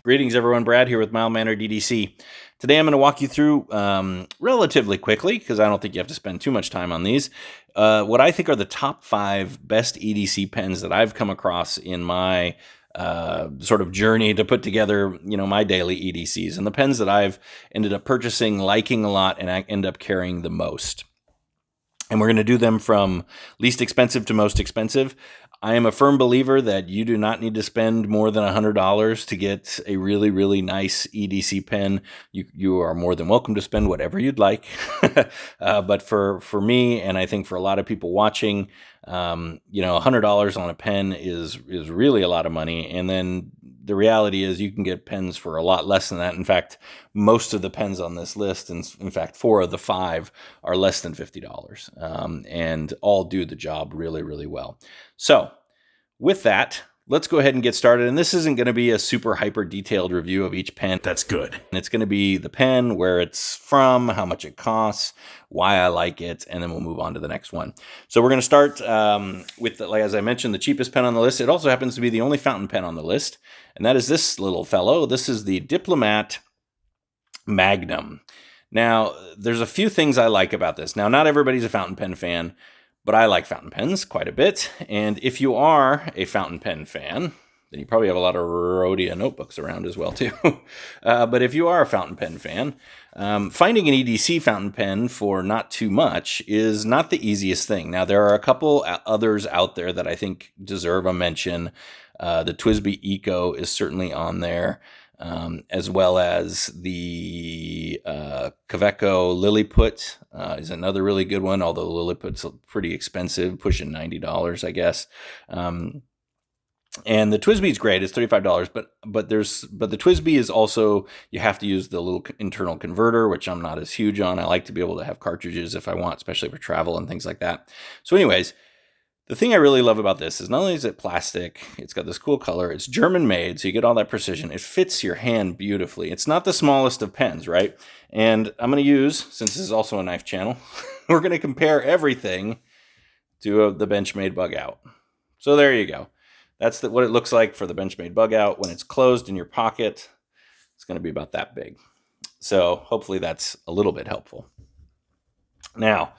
Greetings, everyone. Brad here with Mild-Mannered EDC. Today I'm going to walk you through, relatively quickly, because I don't think you have to spend too much time on these, what I think are the top 5 best EDC pens that I've come across in my sort of journey to put together, my daily EDCs, and the pens that I've ended up purchasing, liking a lot, and I end up carrying the most. And we're going to do them from least expensive to most expensive. I am a firm believer that you do not need to spend more than $100 to get a really, really nice EDC pen. You are more than welcome to spend whatever you'd like. But for me, and I think for a lot of people watching, $100 on a pen is really a lot of money. And then the reality is you can get pens for a lot less than that. In fact, most of the pens on this list, and in fact, 4 of the 5 are less than $50, and all do the job really, really well. So with that, let's go ahead and get started. And this isn't going to be a super hyper detailed review of each pen. That's good. And it's going to be the pen, where it's from, how much it costs, why I like it, and then we'll move on to the next one. So we're going to start with, as I mentioned, the cheapest pen on the list. It also happens to be the only fountain pen on the list, and that is this little fellow. This is the Diplomat Magnum. Now, there's a few things I like about this. Now, not everybody's a fountain pen fan, but I like fountain pens quite a bit. And if you are a fountain pen fan, then you probably have a lot of Rhodia notebooks around as well, too. But if you are a fountain pen fan, finding an EDC fountain pen for not too much is not the easiest thing. Now, there are a couple others out there that I think deserve a mention. The TWSBI Eco is certainly on there. As well as the Kaweco Lilliput is another really good one, although Lilliput's pretty expensive, pushing $90, I guess. And the TWSBI is great; it's $35, but the TWSBI is also, you have to use the little internal converter, which I'm not as huge on. I like to be able to have cartridges if I want, especially for travel and things like that. So, anyways. The thing I really love about this is not only is it plastic, it's got this cool color, it's German made, so you get all that precision. It fits your hand beautifully. It's not the smallest of pens, right? And I'm going to use, since this is also a knife channel, we're going to compare everything to the Benchmade Bug Out. So there you go. That's what it looks like for the Benchmade Bug Out. When it's closed in your pocket, it's going to be about that big. So hopefully that's a little bit helpful. Now,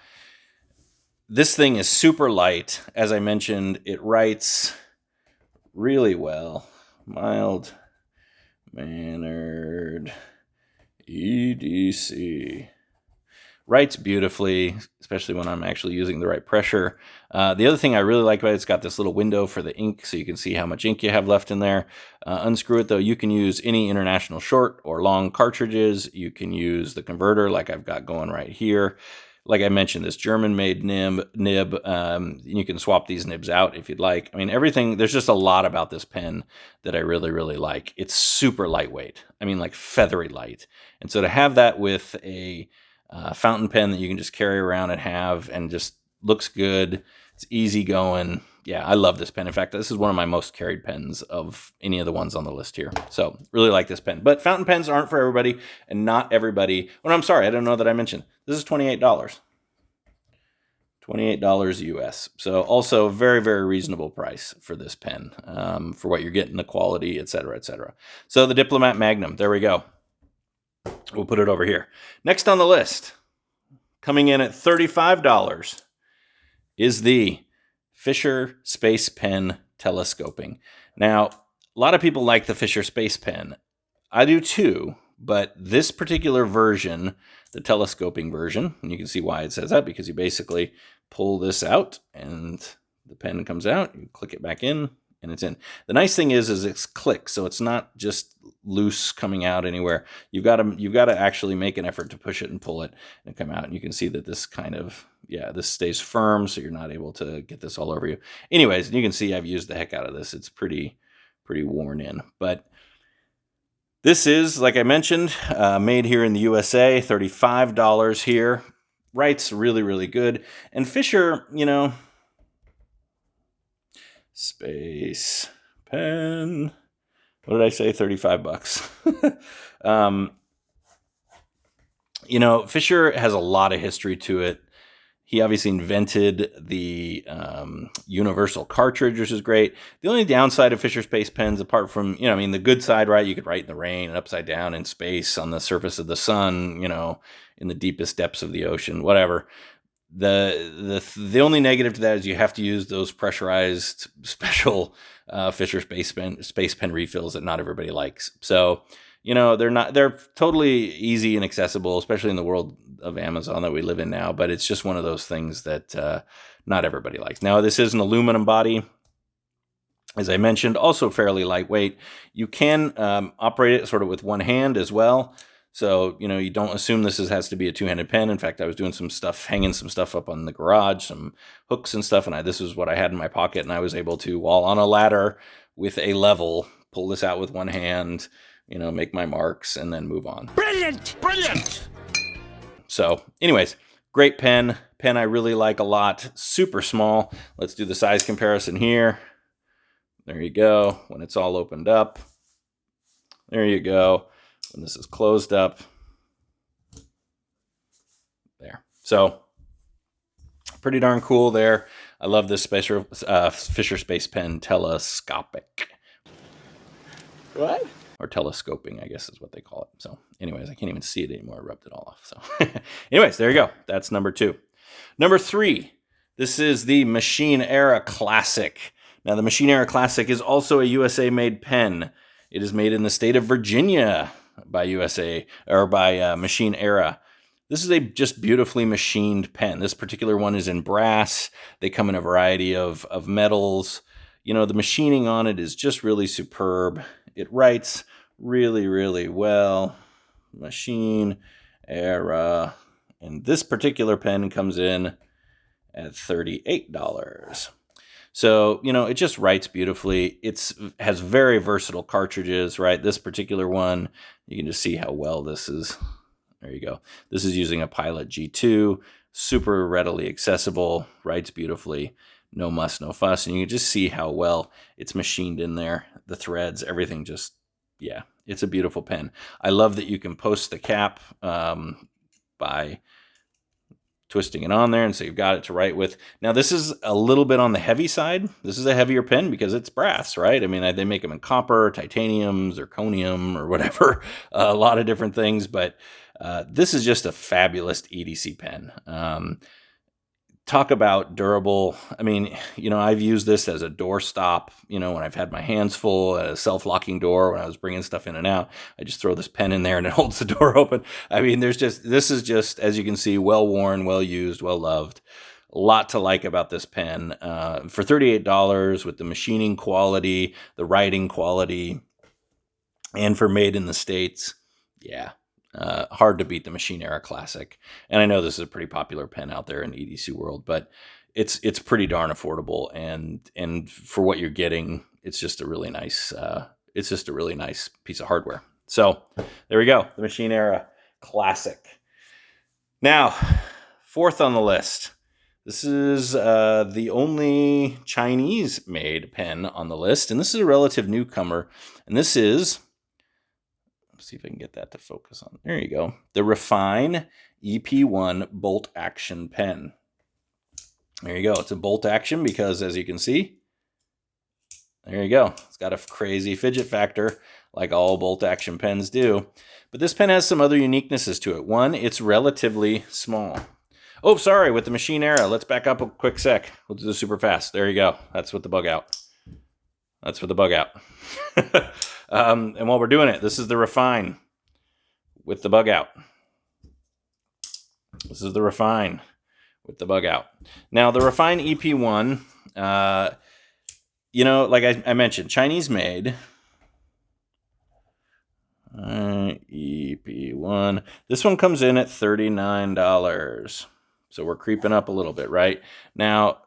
this thing is super light. As I mentioned, it writes really well. Mild-Mannered EDC. Writes beautifully, especially when I'm actually using the right pressure. The other thing I really like about it, it's got this little window for the ink, so you can see how much ink you have left in there. Unscrew it, though. You can use any international short or long cartridges. You can use the converter like I've got going right here. Like I mentioned, this German-made nib, you can swap these nibs out if you'd like. I mean, everything, there's just a lot about this pen that I really, really like. It's super lightweight. I mean, like feathery light. And so to have that with a fountain pen that you can just carry around and have, and just looks good, it's easy going. Yeah, I love this pen. In fact, this is one of my most carried pens of any of the ones on the list here. So really like this pen. But fountain pens aren't for everybody, and not everybody. Well, I'm sorry, I don't know that I mentioned. This is $28. $28 US. So also very, very reasonable price for this pen, for what you're getting, the quality, et cetera, et cetera. So the Diplomat Magnum, there we go. We'll put it over here. Next on the list, coming in at $35, is the Fisher Space Pen Telescoping. Now, a lot of people like the Fisher Space Pen. I do too, but this particular version, the telescoping version, and you can see why it says that, because you basically pull this out and the pen comes out, you click it back in, and it's in. The nice thing is it's click, so it's not just loose coming out anywhere. You've got to actually make an effort to push it and pull it and come out. And you can see that this kind of, this stays firm, so you're not able to get this all over you. Anyways, you can see I've used the heck out of this. It's pretty worn in. But this is, like I mentioned, made here in the USA, $35 here. Writes really, really good. And Fisher, Space Pen. What did I say? $35. Fisher has a lot of history to it. He obviously invented the universal cartridge, which is great. The only downside of Fisher Space pens, apart from, I mean, the good side, right? You could write in the rain and upside down in space on the surface of the sun, in the deepest depths of the ocean, whatever. The only negative to that is you have to use those pressurized special Fisher space pen refills that not everybody likes. So, they're totally easy and accessible, especially in the world of Amazon that we live in now, but it's just one of those things that not everybody likes. Now, this is an aluminum body, as I mentioned, also fairly lightweight. You can operate it sort of with one hand as well. So, you don't assume this has to be a two-handed pen. In fact, I was doing some stuff, hanging some stuff up on the garage, some hooks and stuff, and this is what I had in my pocket, and I was able to, while on a ladder with a level, pull this out with one hand, make my marks, and then move on. Brilliant! Brilliant! So, anyways, great pen. Pen I really like a lot. Super small. Let's do the size comparison here. There you go. When it's all opened up. There you go. When this is closed up. There. So, pretty darn cool there. I love this Fisher Space pen telescopic. What? Or telescoping, I guess is what they call it. So, anyways, I can't even see it anymore. I rubbed it all off. So, anyways, there you go. That's number 2. Number 3, this is the Machine Era Classic. Now, the Machine Era Classic is also a USA-made pen. It is made in the state of Virginia by Machine Era. This is a just beautifully machined pen. This particular one is in brass. They come in a variety of metals. The machining on it is just really superb. It writes really, really well. Machine Era. And this particular pen comes in at $38. So, it just writes beautifully. It has very versatile cartridges, right? This particular one, you can just see how well this is. There you go. This is using a Pilot G2, super readily accessible, writes beautifully, no muss, no fuss. And you can just see how well it's machined in there. The threads, everything just, yeah, it's a beautiful pen. I love that you can post the cap by twisting it on there, and so you've got it to write with. Now, this is a little bit on the heavy side. This is a heavier pen because it's brass, right? I mean, they make them in copper, titanium, zirconium, or whatever, a lot of different things, but this is just a fabulous EDC pen. Talk about durable. I mean, I've used this as a door stop, when I've had my hands full, a self-locking door, when I was bringing stuff in and out, I just throw this pen in there and it holds the door open. I mean, this is just, as you can see, well worn, well used, well loved. A lot to like about this pen. For $38 with the machining quality, the writing quality, and for made in the States, yeah. Hard to beat the Machine Era Classic. And I know this is a pretty popular pen out there in the EDC world, but it's pretty darn affordable. And for what you're getting, it's just a really nice piece of hardware. So there we go. The Machine Era Classic. Now, 4th on the list. This is the only Chinese-made pen on the list. And this is a relative newcomer. And this is, see if I can get that to focus on. There you go. The Refine EP1 bolt action pen. There you go. It's a bolt action because, as you can see, there you go. It's got a crazy fidget factor like all bolt action pens do. But this pen has some other uniquenesses to it. One, it's relatively small. Oh, sorry, with the Machine Era. Let's back up a quick sec. We'll do this super fast. There you go. That's with the bug out. That's with the bug out. And while we're doing it, this is the Refine with the bug out. This is the Refine with the bug out. Now, the Refine EP1, like I mentioned, Chinese made. EP1. This one comes in at $39. So we're creeping up a little bit, right? Now,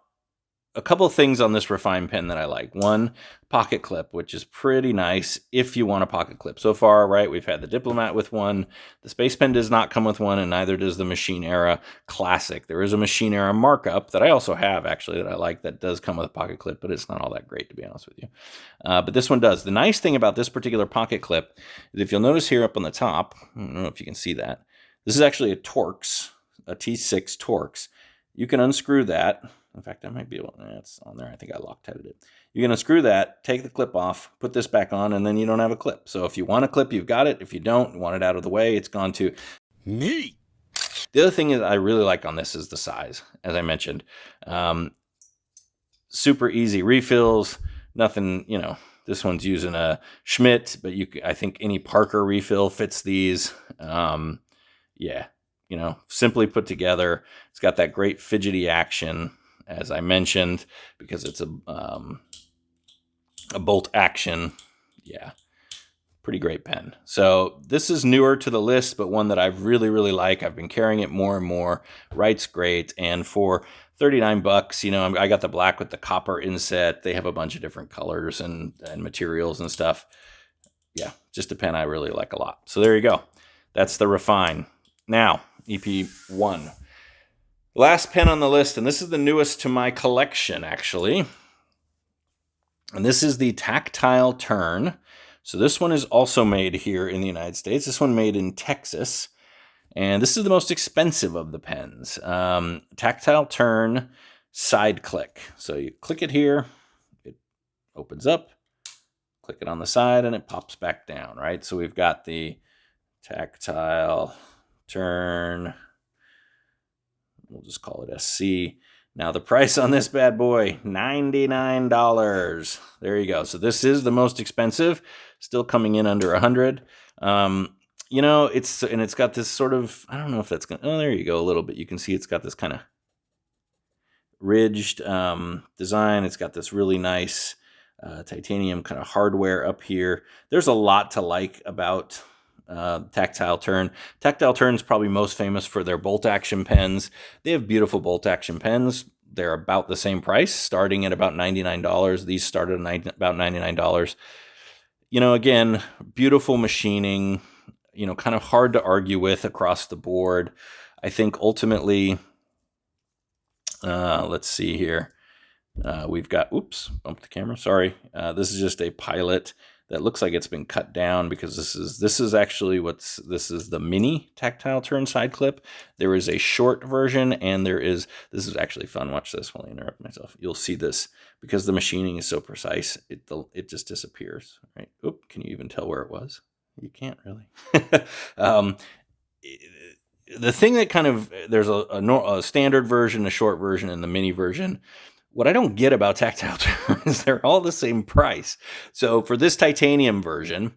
a couple of things on this Refine pen that I like. One, pocket clip, which is pretty nice if you want a pocket clip. So far, right, we've had the Diplomat with one. The Space Pen does not come with one, and neither does the Machine Era Classic. There is a Machine Era markup that I also have, actually, that I like that does come with a pocket clip, but it's not all that great, to be honest with you. But this one does. The nice thing about this particular pocket clip is if you'll notice here up on the top, I don't know if you can see that, this is actually a Torx, a T6 Torx. you can unscrew that. In fact, I might be able, it's on there. I think I Loctited it. You can unscrew that, take the clip off, put this back on, and then you don't have a clip. So if you want a clip, you've got it. If you don't, you want it out of the way, it's gone too. Neat. The other thing that I really like on this is the size, as I mentioned. Super easy refills, nothing, this one's using a Schmidt, but I think any Parker refill fits these. Yeah, simply put together. It's got that great fidgety action, as I mentioned, because it's a bolt action. Yeah, pretty great pen. So this is newer to the list, but one that I really, really like. I've been carrying it more and more. Writes great, and for $39, I got the black with the copper inset. They have a bunch of different colors and materials and stuff. Yeah, just a pen I really like a lot. So there you go. That's the Refine. Now, EP1. Last pen on the list, and this is the newest to my collection, actually. And this is the Tactile Turn. So this one is also made here in the United States. This one made in Texas. And this is the most expensive of the pens. Tactile Turn Side Click. So you click it here, it opens up, click it on the side, and it pops back down, right? So we've got the Tactile Turn, we'll just call it SC. Now the price on this bad boy, $99. There you go. So this is the most expensive, still coming in under $100. It's got this sort of, I don't know if that's going to, oh, there you go, a little bit. You can see it's got this kind of ridged design. It's got this really nice titanium kind of hardware up here. There's a lot to like about Tactile Turn. Tactile Turn is probably most famous for their bolt action pens. They have beautiful bolt action pens. They're about the same price, starting at about $99. These started at about $99. Again, beautiful machining, kind of hard to argue with across the board. I think ultimately, let's see here. We've got, oops, bumped the camera, sorry. This is just a pilot that looks like it's been cut down, because this is actually this is the mini Tactile Turn side clip. There is a short version, and this is actually fun. Watch this while I interrupt myself. You'll see this, because the machining is so precise, it just disappears, right? Oop, can you even tell where it was? You can't really. The thing that kind of, there's a standard version, a short version, and the mini version. What I don't get about Tactile Turn is they're all the same price. So for this titanium version,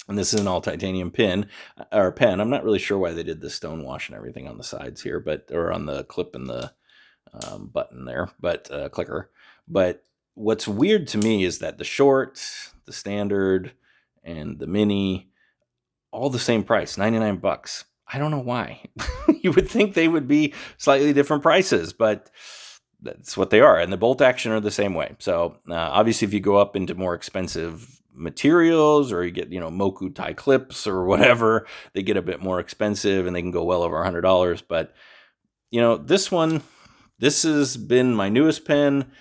and this is an all titanium pen, I'm not really sure why they did the stone wash and everything on the sides here, or on the clip and the button there, clicker. But what's weird to me is that the short, the standard, and the mini, all the same price, $99. I don't know why. You would think they would be slightly different prices, but that's what they are. And the bolt action are the same way. So obviously, if you go up into more expensive materials, or you get, Moku tie clips or whatever, they get a bit more expensive, and they can go well over $100. But, this has been my newest pen,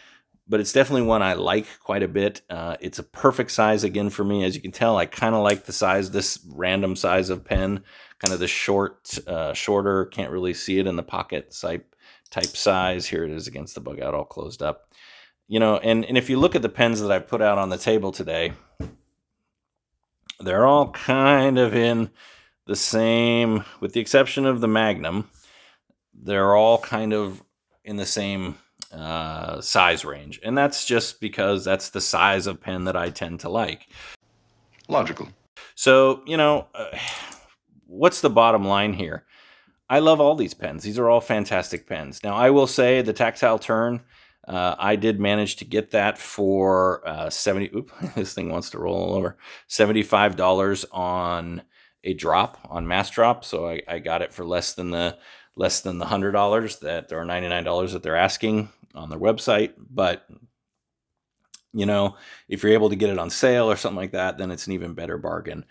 but it's definitely one I like quite a bit. It's a perfect size again for me. As you can tell, I kind of like the size, this random size of pen, kind of the shorter, can't really see it in the pocket type size. Here it is against the bug out, all closed up. And if you look at the pens that I put out on the table today, they're all kind of in the same, with the exception of the Magnum, they're all kind of in the same size range. And that's just because that's the size of pen that I tend to like. Logical. So, what's the bottom line here? I love all these pens. These are all fantastic pens. Now, I will say the Tactile Turn, I did manage to get that for this thing wants to roll all over, $75 on a drop, on mass drop. So I got it for less than the $100 that, or $99 that they're asking on their website. But if you're able to get it on sale or something like that, then it's an even better bargain.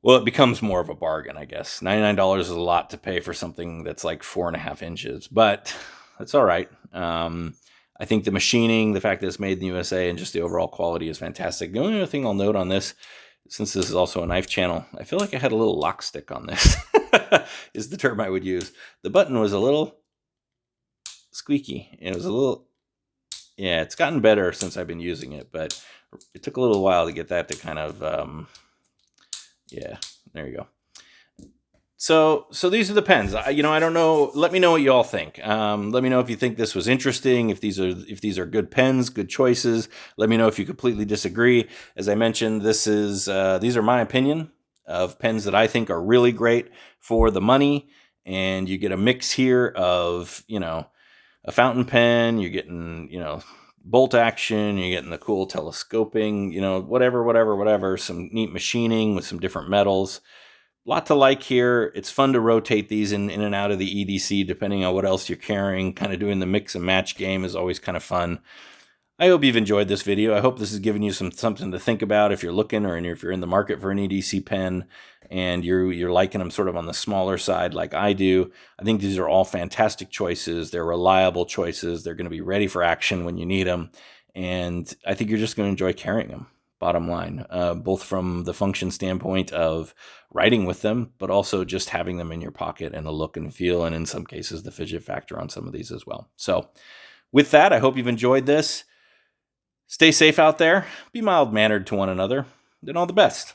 Well, it becomes more of a bargain, I guess. $99 is a lot to pay for something that's like 4.5 inches, but that's all right. I think the machining, the fact that it's made in the USA, and just the overall quality is fantastic. The only other thing I'll note on this, since this is also a knife channel, I feel like I had a little lock stick on this, is the term I would use. The button was a little squeaky. It was a little, yeah, it's gotten better since I've been using it, but it took a little while to get that to kind of, yeah, there you go. So these are the pens. I don't know. Let me know what you all think. Let me know if you think this was interesting. If these are good pens, good choices. Let me know if you completely disagree. As I mentioned, these are my opinion of pens that I think are really great for the money. And you get a mix here of a fountain pen. You're getting bolt action. You're getting the cool telescoping. Whatever. Some neat machining with some different metals. Lot to like here. It's fun to rotate these in and out of the EDC depending on what else you're carrying. Kind of doing the mix and match game is always kind of fun. I hope you've enjoyed this video. I hope this has given you something to think about if you're looking or if you're in the market for an EDC pen and you're liking them sort of on the smaller side like I do. I think these are all fantastic choices. They're reliable choices. They're going to be ready for action when you need them. And I think you're just going to enjoy carrying them. Bottom line, both from the function standpoint of writing with them, but also just having them in your pocket and the look and feel, and in some cases, the fidget factor on some of these as well. So with that, I hope you've enjoyed this. Stay safe out there. Be mild-mannered to one another. And all the best.